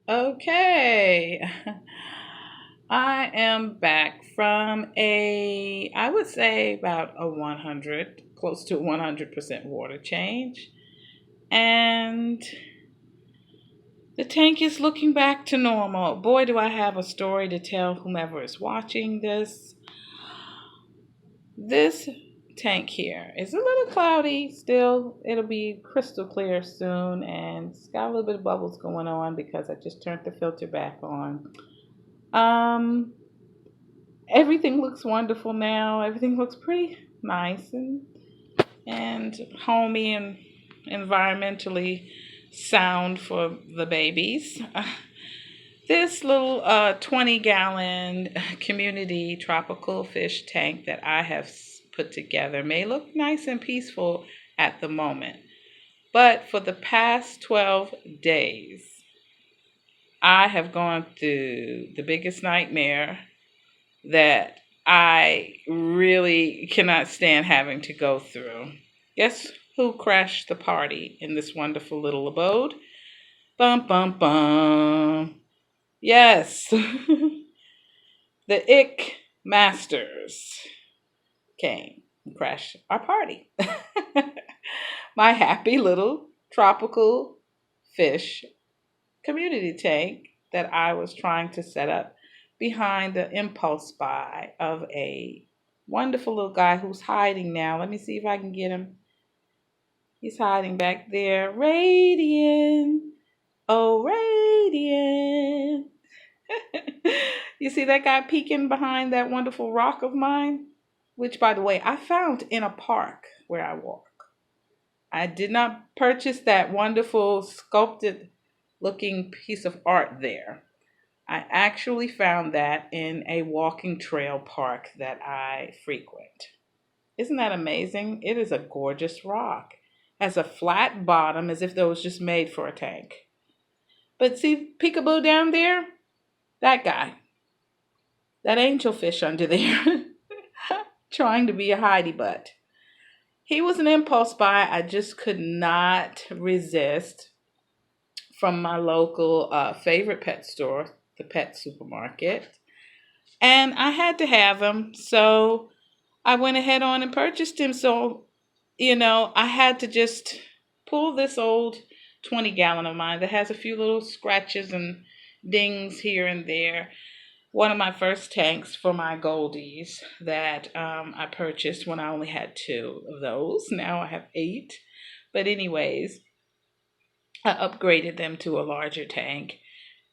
Okay. I am back from I would say about a 100, close to 100% water change. And the tank is looking back to normal. Boy, do I have a story to tell whomever is watching this. This tank here is a little cloudy still. It'll be crystal clear soon, and it's got a little bit of bubbles going on because I just turned the filter back on. Um, Everything looks wonderful now. Everything looks pretty nice and homey and environmentally sound for the babies. This little 20-gallon community tropical fish tank that I have put together may look nice and peaceful at the moment. But for the past 12 days, I have gone through the biggest nightmare that I really cannot stand having to go through. Guess who crashed the party in this wonderful little abode? Bum, bum, bum. Yes, the Ick Masters came and crashed our party. My happy little tropical fish community tank that I was trying to set up behind the impulse buy of a wonderful little guy who's hiding now. Let me see if I can get him. He's hiding back there. Radiant. Oh, Radiant. You see that guy peeking behind that wonderful rock of mine? Which, by the way, I found in a park where I walk. I did not purchase that wonderful sculpted looking piece of art there. I actually found that in a walking trail park that I frequent. Isn't that amazing? It is a gorgeous rock. Has a flat bottom as if that was just made for a tank. But see Peekaboo down there? That guy. That angelfish under there. Trying to be a hidey butt. He was an impulse buy I just could not resist from my local favorite pet store, the pet supermarket. And I had to have him. So I went ahead on and purchased him. So, I had to just pull this old 20-gallon of mine that has a few little scratches and dings here and there. One of my first tanks for my goldies that I purchased when I only had two of those. Now I have eight. But anyways, I upgraded them to a larger tank.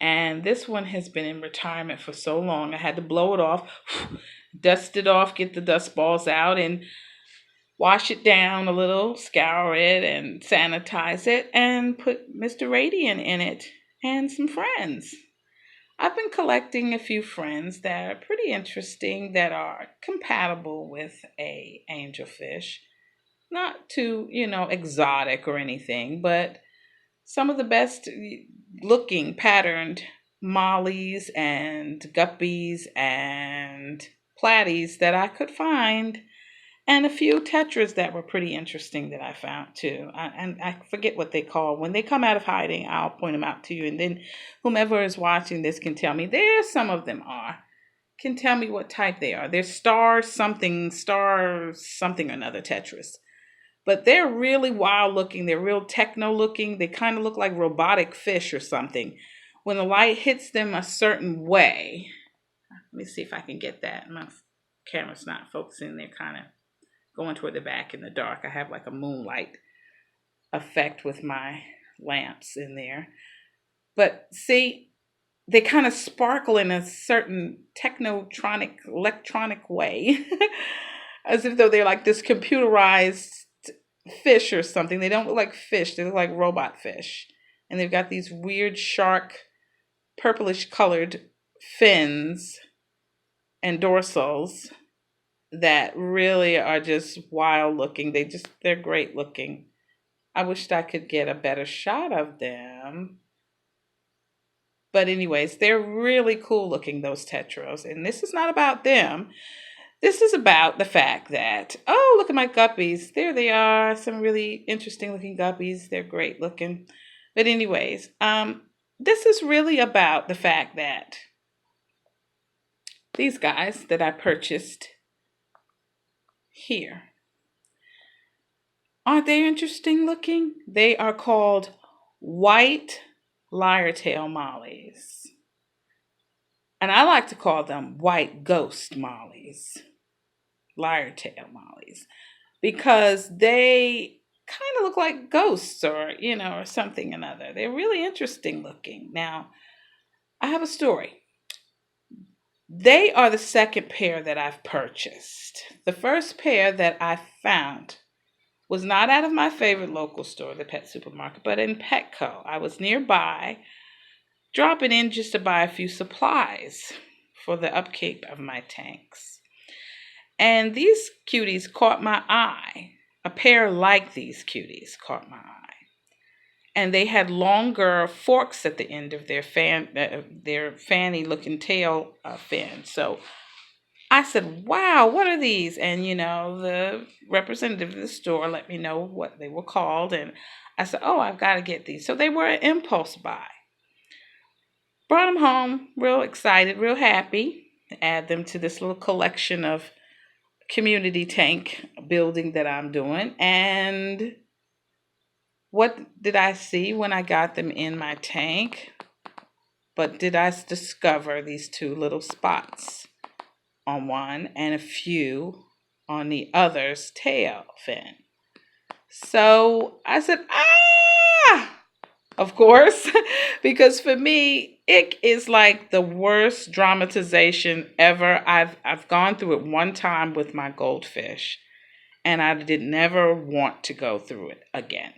And this one has been in retirement for so long. I had to blow it off, dust it off, get the dust balls out, and wash it down a little, scour it, and sanitize it, and put Mr. Radiant in it and some friends. I've been collecting a few friends that are pretty interesting that are compatible with a angelfish. Not too, exotic or anything, but some of the best looking patterned mollies and guppies and platies that I could find, and a few tetras that were pretty interesting that I found too. And I forget what they call when they come out of hiding. I'll point them out to you, and then whomever is watching this can tell me. Some of them can tell me what type they are. They're star something or another tetras. But they're really wild looking. They're real techno looking. They kind of look like robotic fish or something. When the light hits them a certain way, let me see if I can get that. My camera's not focusing. They're kind of going toward the back in the dark. I have like a moonlight effect with my lamps in there. But see, they kind of sparkle in a certain technotronic, electronic way. As if though they're like this computerized fish or something. They don't look like fish. They look like robot fish. And they've got these weird shark, purplish colored fins and dorsals that really are just wild looking. They're great looking. I wished I could get a better shot of them. But anyways, they're really cool looking, those tetras. And this is not about them. This is about the fact that, oh, look at my guppies. There they are. Some really interesting looking guppies. They're great looking. But anyways, this is really about the fact that these guys that I purchased here, aren't they interesting looking? They are called white lyre-tail mollies. And I like to call them white ghost mollies, lyre-tail mollies, because they kind of look like ghosts or, or something another. They're really interesting looking. Now, I have a story. They are the second pair that I've purchased. The first pair that I found was not out of my favorite local store, the pet supermarket, but in Petco. I was nearby, dropping in just to buy a few supplies for the upkeep of my tanks. And these cuties caught my eye. A pair like these cuties caught my eye. And they had longer forks at the end of their fanny-looking tail fin. So I said, "Wow, what are these?" And the representative of the store let me know what they were called, and I said, "Oh, I've got to get these." So they were an impulse buy. Brought them home, real excited, real happy. Add them to this little collection of community tank building that I'm doing. And what did I see when I got them in my tank? But did I discover these two little spots on one and a few on the other's tail fin? So I said, of course, because for me, ick is like the worst dramatization ever. I've gone through it one time with my goldfish, and I did never want to go through it again.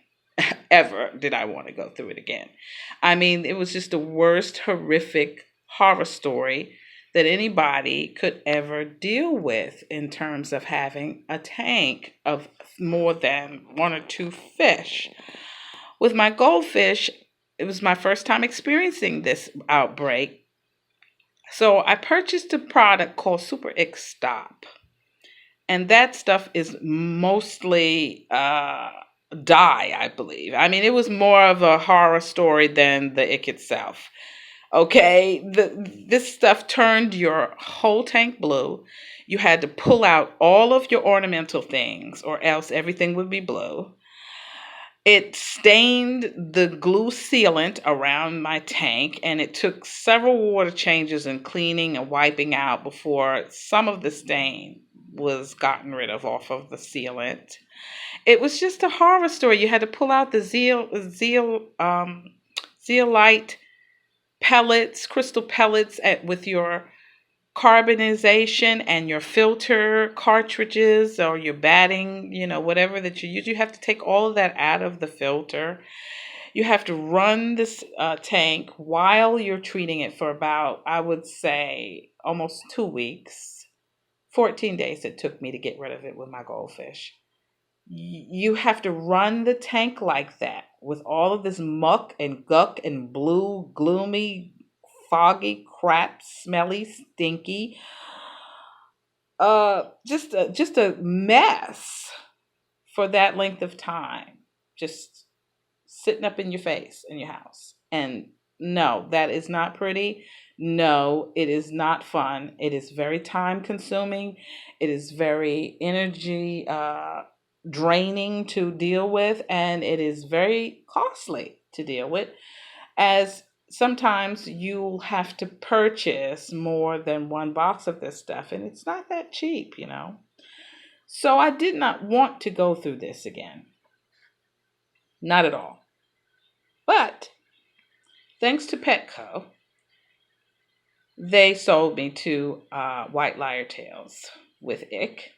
Ever did I want to go through it again. I mean, it was just the worst horrific horror story that anybody could ever deal with in terms of having a tank of more than one or two fish. With my goldfish, it was my first time experiencing this outbreak. So I purchased a product called Super Ick Stop. And that stuff is mostly dye, I believe. I mean, it was more of a horror story than the ick itself. Okay, this stuff turned your whole tank blue. You had to pull out all of your ornamental things, or else everything would be blue. It stained the glue sealant around my tank, and it took several water changes and cleaning and wiping out before some of the stain was gotten rid of off of the sealant. It was just a horror story. You had to pull out the zeolite pellets, crystal pellets with your carbonization and your filter cartridges or your batting, whatever that you use. You have to take all of that out of the filter. You have to run this tank while you're treating it for about, I would say, almost 2 weeks. 14 days it took me to get rid of it with my goldfish. You have to run the tank like that with all of this muck and guck and blue, gloomy, foggy, crap, smelly, stinky. Just a mess for that length of time. Just sitting up in your face in your house. And no, that is not pretty. No, it is not fun. It is very time consuming. It is very energy draining to deal with, and it is very costly to deal with, as sometimes you'll have to purchase more than one box of this stuff, and it's not that cheap. So I did not want to go through this again. Not at all. But thanks to Petco, they sold me two white lyre tails with ick.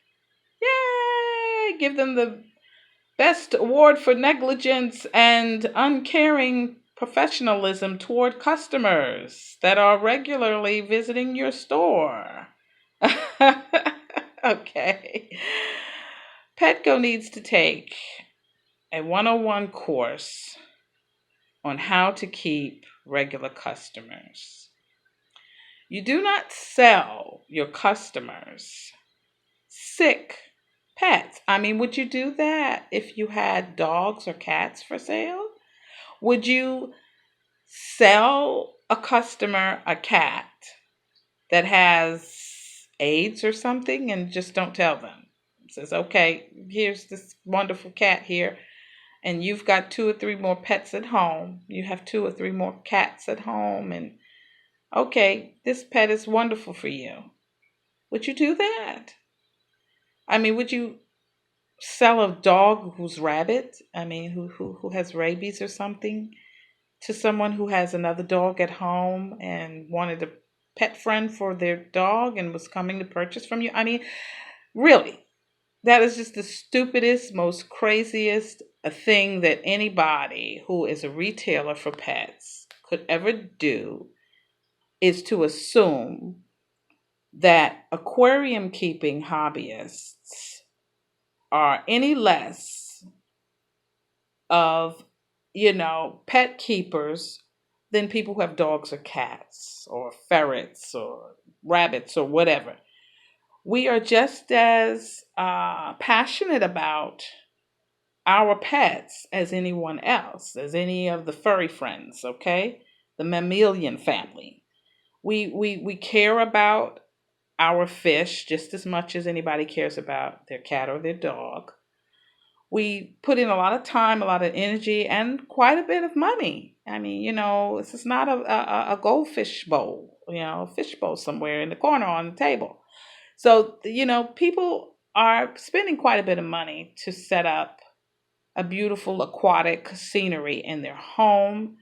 Yay! Give them the best award for negligence and uncaring professionalism toward customers that are regularly visiting your store. Okay. Petco needs to take a 101 course on how to keep regular customers. You do not sell your customers sick pets. I mean, would you do that if you had dogs or cats for sale? Would you Sell a customer a cat that has AIDS or something and just don't tell them. It says, okay, here's this wonderful cat here, and you've got two or three more pets at home. You have two or three more cats at home, and okay, this pet is wonderful for you. Would you do that? I mean, would you sell a dog who's rabid? I mean, who has rabies or something to someone who has another dog at home and wanted a pet friend for their dog and was coming to purchase from you? I mean, really, that is just the stupidest, most craziest thing that anybody who is a retailer for pets could ever do, is to assume that aquarium keeping hobbyists are any less of, pet keepers than people who have dogs or cats or ferrets or rabbits or whatever. We are just as passionate about our pets as anyone else, as any of the furry friends, okay? The mammalian family. We care about our fish just as much as anybody cares about their cat or their dog. We put in a lot of time, a lot of energy, and quite a bit of money. I mean, this is not a goldfish bowl, a fish bowl somewhere in the corner on the table. So, people are spending quite a bit of money to set up a beautiful aquatic scenery in their home.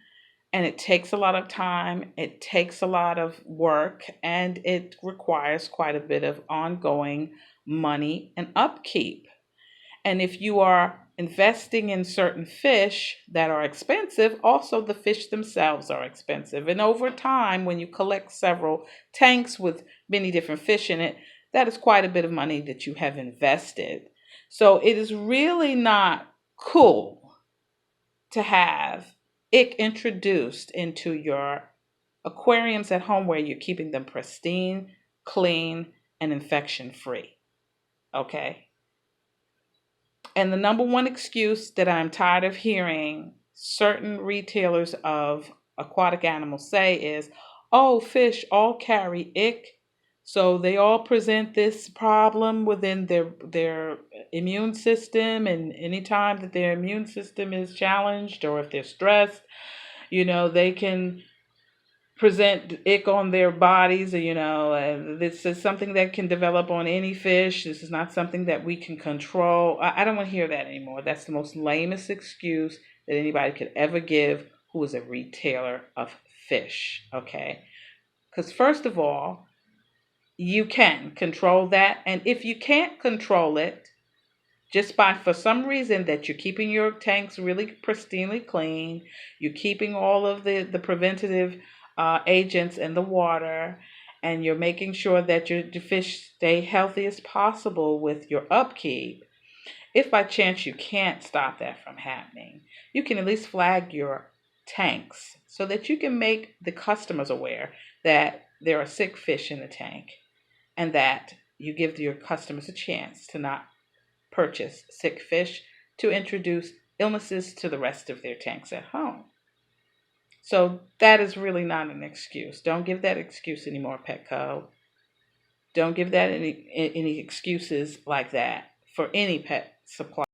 And it takes a lot of time, it takes a lot of work, and it requires quite a bit of ongoing money and upkeep. And if you are investing in certain fish that are expensive, also the fish themselves are expensive. And over time, when you collect several tanks with many different fish in it, that is quite a bit of money that you have invested. So it is really not cool to have it introduced into your aquariums at home where you're keeping them pristine, clean, and infection free. Okay? And the number one excuse that I'm tired of hearing certain retailers of aquatic animals say is, oh, fish all carry ick. So they all present this problem within their immune system. And anytime that their immune system is challenged or if they're stressed, they can present ick on their bodies. This is something that can develop on any fish. This is not something that we can control. I don't want to hear that anymore. That's the most lamest excuse that anybody could ever give who is a retailer of fish. Okay, because first of all, you can control that, and if you can't control it, just by for some reason that you're keeping your tanks really pristinely clean, you're keeping all of the preventative agents in the water, and you're making sure that your fish stay healthy as possible with your upkeep. If by chance you can't stop that from happening, you can at least flag your tanks so that you can make the customers aware that there are sick fish in the tank, and that you give your customers a chance to not purchase sick fish to introduce illnesses to the rest of their tanks at home. So that is really not an excuse. Don't give that excuse anymore, Petco. Don't give that any excuses like that for any pet supply.